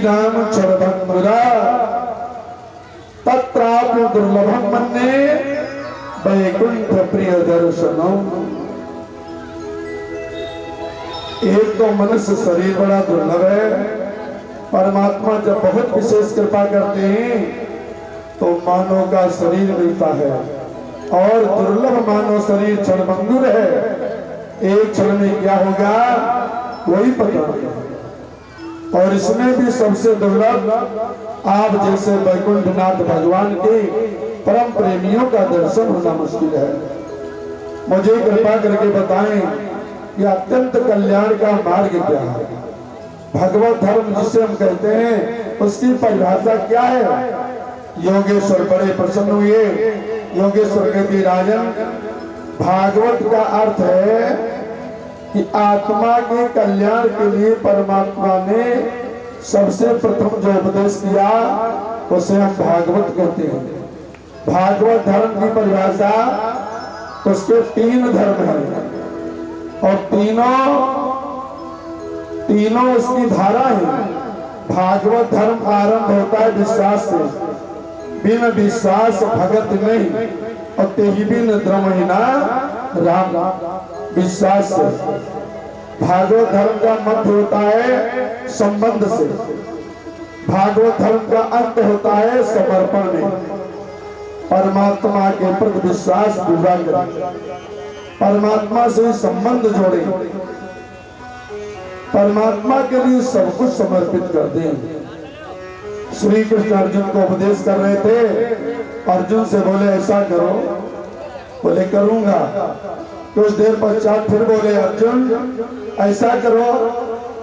श्रीराम क्षरभंगुरा तत्रापि दुर्लभम मन्ये वैकुंठ प्रिय दर्शनम। एक तो मनुष्य शरीर बड़ा दुर्लभ है, परमात्मा जब बहुत विशेष कृपा करते हैं तो मानव का शरीर मिलता है, और दुर्लभ मानव शरीर क्षणभंगुर है, एक क्षण में क्या होगा कोई पता नहीं। और इसमें भी सबसे दुर्लभ आप जैसे वैकुंठनाथ भगवान के परम प्रेमियों का दर्शन होना मुश्किल है। मुझे कृपा करके बताएं कि अत्यंत कल्याण का मार्ग क्या है, भगवत धर्म जिसे हम कहते हैं उसकी परिभाषा क्या है। योगेश्वर बड़े प्रसन्न हुए। योगेश्वर कहते राजन, भागवत का अर्थ है कि आत्मा के कल्याण के लिए परमात्मा ने सबसे प्रथम जो उपदेश किया उसे हम भागवत कहते हैं। भागवत धर्म की परिभाषा, उसके 3 धर्म हैं और तीनों उसकी धारा है। भागवत धर्म आरंभ होता है विश्वास से, बिन विश्वास भगत नहीं, और तेहि बिन द्रमहीना राम। विश्वास से। भागवत धर्म का मध्य होता है संबंध से, भागवत धर्म का अंत होता है समर्पण में। परमात्मा के प्रति विश्वास पूरा करें, परमात्मा से संबंध जोड़े, परमात्मा के लिए सब कुछ समर्पित कर दें। श्री कृष्ण अर्जुन को उपदेश कर रहे थे। अर्जुन से बोले ऐसा करो, बोले करूंगा। कुछ देर पश्चात फिर बोले अर्जुन ऐसा करो।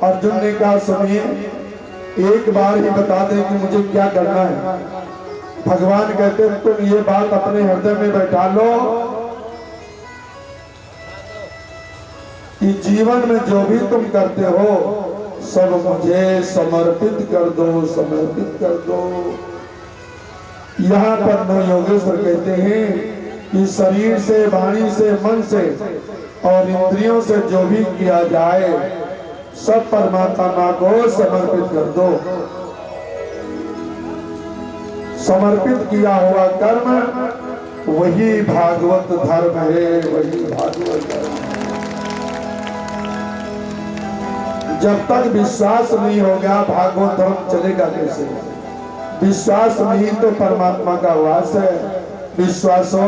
अर्जुन ने कहा सुनिए, एक बार ही बता दे कि मुझे क्या करना है। भगवान कहते तुम ये बात अपने हृदय में बैठा लो कि जीवन में जो भी तुम करते हो सब मुझे समर्पित कर दो, समर्पित कर दो। यहाँ पर नौ योगेश्वर कहते हैं कि शरीर से, वाणी से, मन से और इंद्रियों से जो भी किया जाए सब परमात्मा को समर्पित कर दो। समर्पित किया हुआ कर्म वही भागवत धर्म है, वही भागवत धर्म है। जब तक विश्वास नहीं होगा भागवत धर्म चलेगा कैसे। विश्वास नहीं तो परमात्मा का वास है। विश्वासो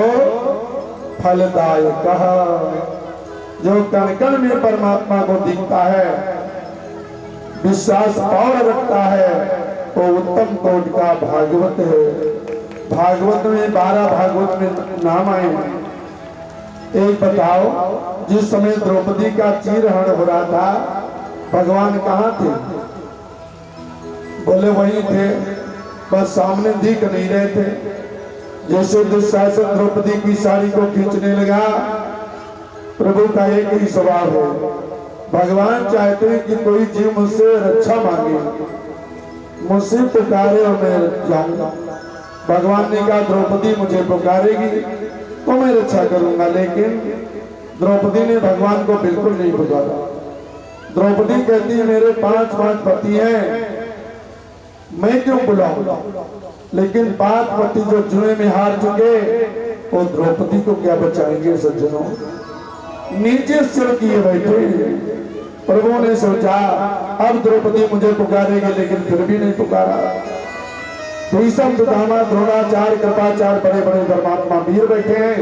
फलदायक, जो कण कण में परमात्मा को दिखता है, विश्वास पावर रखता है, वो उत्तम कोट का भागवत है। भागवत में 12 भागवत में नाम आए हैं। एक बताओ, जिस समय द्रौपदी का चीरहरण हो रहा था भगवान कहाँ थे? बोले वहीं थे, बस सामने दिख नहीं रहे थे। जैसे दुशासन द्रौपदी की साड़ी को खींचने लगा, प्रभु का एक ही स्वभाव है, भगवान चाहते हैं कि कोई जीव मुझसे रक्षा मांगे, मुझसे पुकारे और मैं जाऊंगा। भगवान ने कहा द्रौपदी मुझे पुकारेगी तो मैं रक्षा करूंगा, लेकिन द्रौपदी ने भगवान को बिल्कुल नहीं पुकारा। द्रौपदी कहती है मेरे 5 पति हैं, मैं क्यों बुलाऊं? लेकिन 5 पति जो जुए में हार चुके वो द्रौपदी को क्या बचाएंगे सज्जनों। नीचे सिर किए बैठे। प्रभु ने सोचा अब द्रौपदी मुझे पुकारेगी, लेकिन फिर भी नहीं पुकारा। भीष्म पितामह द्रोणाचार्य कृपाचार्य बड़े बड़े धर्मात्मा वीर बैठे हैं,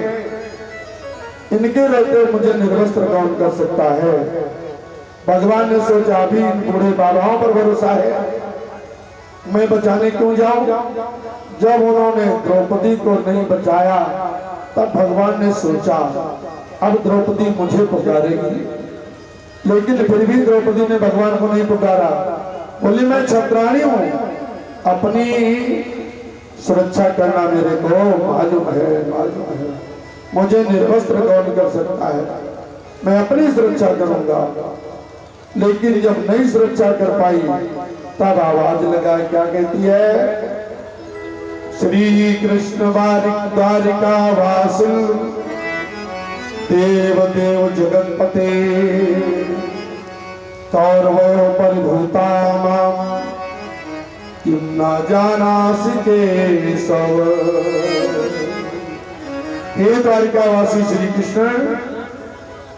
इनके रहते मुझे निर्वस्त्र कौन कर सकता है। भगवान ने सोचा अभी इन बूढ़े बाबाओं पर भरोसा है, मैं बचाने क्यों जाऊं। जब उन्होंने द्रौपदी को नहीं बचाया तब भगवान ने सोचा अब द्रौपदी मुझे पुकारेगी, लेकिन फिर भी द्रौपदी ने भगवान को नहीं पुकारा। बोली मैं क्षत्राणी हूं, अपनी सुरक्षा करना मेरे को मालूम है, मुझे निर्वस्त्र कौन कर सकता है, मैं अपनी सुरक्षा करूंगा। लेकिन जब नहीं सुरक्षा कर पाई तब आवाज लगा, क्या कहती है? श्री कृष्ण द्वारिका वासु देव देव जगतपते कौरवो परिभूता किम ना जाना सिके सव। हे द्वारिकावासी श्री कृष्ण,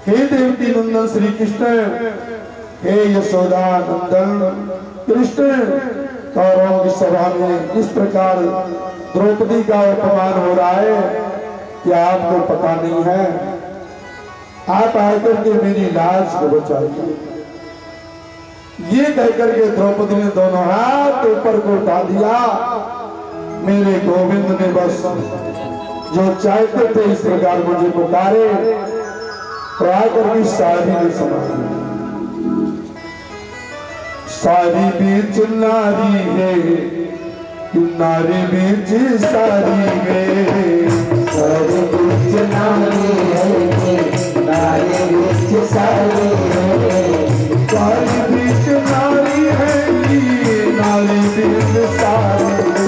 हे देवकी नंदन श्री कृष्ण, हे यशोदा नंदन कृष्ण, कौरवों की सभा में इस प्रकार द्रौपदी का अपमान हो रहा है, क्या आपको पता नहीं है? आप आकर के मेरी लाज को बचाइए। ये कहकर के द्रौपदी ने दोनों हाथ ऊपर को उठा दिया। मेरे गोविंद ने बस जो चाहते थे इस प्रकार मुझे पुकारे, तो आकर की सारी ने समाई। सारी बीच नारी है, नारी बीच सारी है। सारी बीच नारी है, नारी बीच सारी है। सारी बीच नारी है, नारी बीच सारी है।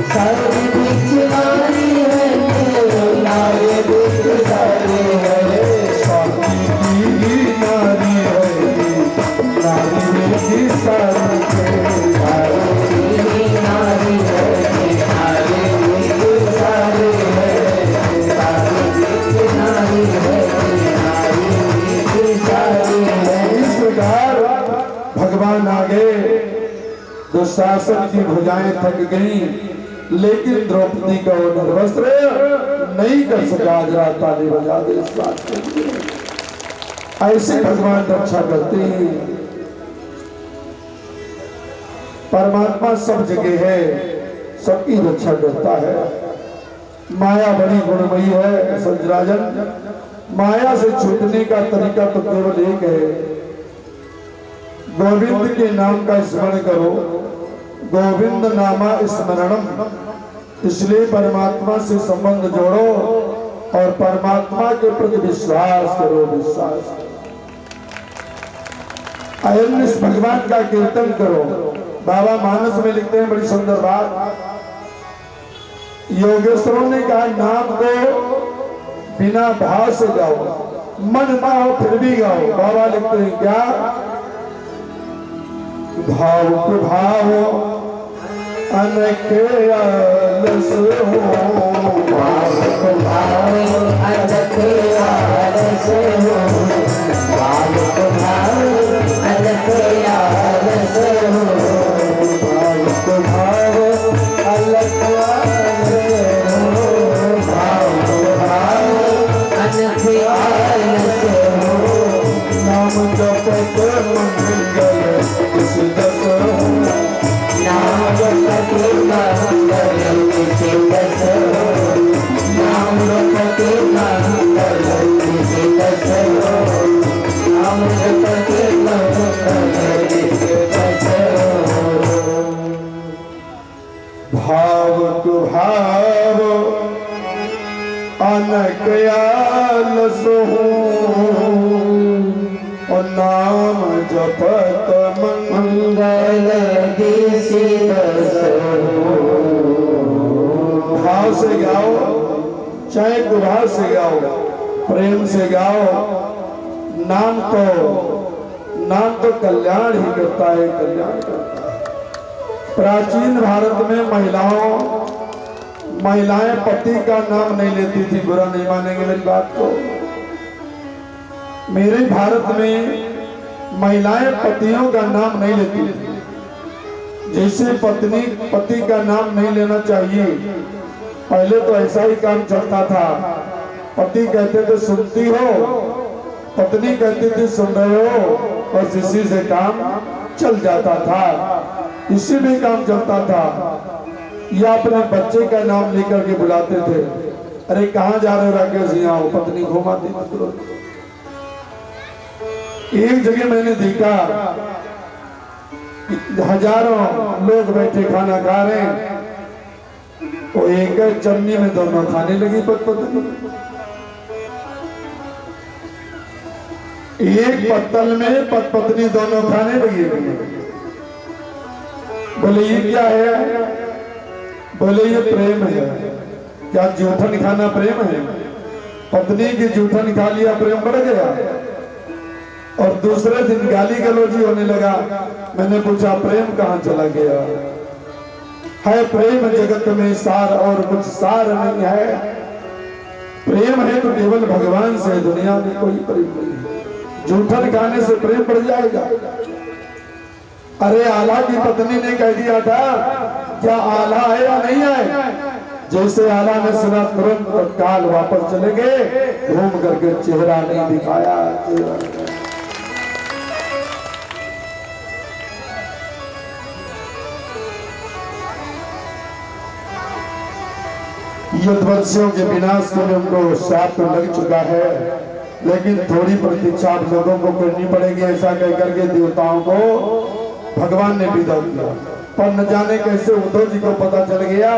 सारी बीच नारी है, नारी बीच सारी है। सारी की नारी है, नारी बीच सारी है। नारी है, नारी बीच सारी है। सारी बीच नारी है, नारी बीच सारी है। इस प्रकार भगवान आगे दुशासन की भुजाएं थक गईं, लेकिन द्रौपदी का वो निर्वस्त्र नहीं कर सका। जरा ताली बजा दे इस बात के लिए। ऐसे भगवान रक्षा करते हैं। परमात्मा सब जगह है, सबकी रक्षा करता है। माया बड़ी गुणमयी है संजराजन। माया से छूटने का तरीका तो केवल एक है, गोविंद के नाम का स्मरण करो। गोविंद नामा स्मरणम। इसलिए परमात्मा से संबंध जोड़ो और परमात्मा के प्रति विश्वास करो। विश्वास अयनिस भगवान का कीर्तन करो। बाबा मानस में लिखते हैं बड़ी सुंदर बात। योगेश्वरों ने कहा नाम को बिना भाव से गाओ, मन ना हो फिर भी गाओ। बाबा लिखते हैं क्या? भाव को भाव अनके आलस हो। भाव को भाव अनके आलस हो। भाव को भाव अनके आलस हो। भाव को भाव अलग आलस हो। भाव को भाव अनके आलस हो। नाम जपत मंगल किस दस हो। नाम जपते मंगल किसे दस हो। नाम जपते मंगल किसे दस हो। नाम जपते मंगल किसे दस हो। भाव को भाव अनक आलस हो। और नाम जपत मंगल दिशि दस हो। भाव से गाओ, चाहे गुभाव से गाओ, प्रेम से गाओ। नाम तो कल्याण ही करता है, कल्याण करता है। प्राचीन भारत में महिलाएं पति का नाम नहीं लेती थी। बुरा नहीं मानेंगे मेरी बात को। मेरे भारत में महिलाएं पतियों का नाम नहीं लेती थी। जैसे पत्नी पति का नाम नहीं लेना चाहिए, पहले तो ऐसा ही काम चलता था। पति कहते थे सुनती हो, पत्नी कहती थी सुन रहे हो, बस इसी से काम चल जाता था। इसी में काम चलता था। या अपने बच्चे का नाम लेकर के बुलाते थे। अरे कहाँ जा रहे हो राकेश? यहाँ आओ। पत्नी घुमाती मतलब। एक जगह मैंने देखा हजारों लोग बैठे खाना खा रहे हैं, वो एक चन्नी में दोनों खाने लगी पत्नी। एक पत्तल में पत्नी दोनों खाने लगी। बोले ये क्या है? बोले ये प्रेम है। क्या जूठन खाना प्रेम है? पत्नी की जूठन खा लिया, प्रेम बढ़ गया। और दूसरे दिन गाली गलौजी होने लगा। मैंने पूछा प्रेम कहाँ चला गया? है प्रेम जगत में सार और कुछ सार नहीं है। प्रेम है तो केवल भगवान से, दुनिया में कोई प्रेम नहीं है। जूठन खाने से प्रेम बढ़ जाएगा। अरे आला की पत्नी ने कह दिया था क्या आला है या नहीं है। जैसे आला ने सुना तुरंत तत्काल वापस चले गए, घूम करके चेहरा नहीं दिखाया। चेहरा नहीं। युद्धवंशियों के विनाश के लिए उनको श्राप तो लग चुका है, लेकिन थोड़ी प्रतीक्षा आप लोगों को करनी पड़ेगी। ऐसा कहकर के देवताओं को भगवान ने विदा किया। पर न जाने कैसे उद्धव जी को पता चल गया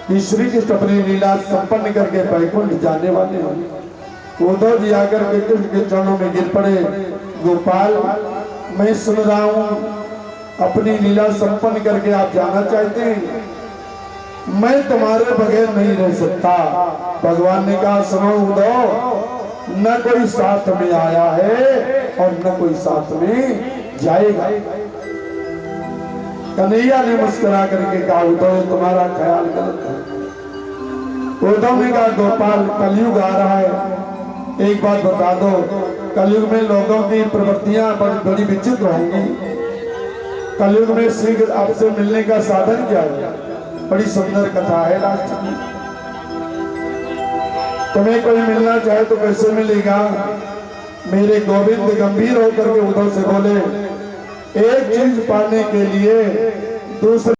कि श्री कृष्ण अपनी लीला संपन्न करके बैकुंठ जाने वाले हैं। उद्धव जी आकर के कृष्ण के चरणों में गिर पड़े। गोपाल, मैं सुन रहा हूं अपनी लीला संपन्न करके आप जाना चाहते हैं, मैं तुम्हारे बगैर नहीं रह सकता। भगवान ने कहा सुनो उद्धव, न कोई साथ में आया है और न कोई साथ में जाएगा। कन्हैया ने मुस्कुरा करके कहा उद्धव तुम्हारा ख्याल गलत है। उद्धव ने कहा गोपाल, कलयुग आ रहा है, एक बात बता दो, कलयुग में लोगों की प्रवृत्तियां बड़ी विचित्र होंगी। कलयुग में श्री आपसे मिलने का साधन क्या है? बड़ी सुंदर कथा है राष्ट्र की। तुम्हें कोई मिलना चाहे तो कैसे मिलेगा? मेरे गोविंद गंभीर होकर के उद्धव से बोले, एक चीज पाने के लिए दूसरे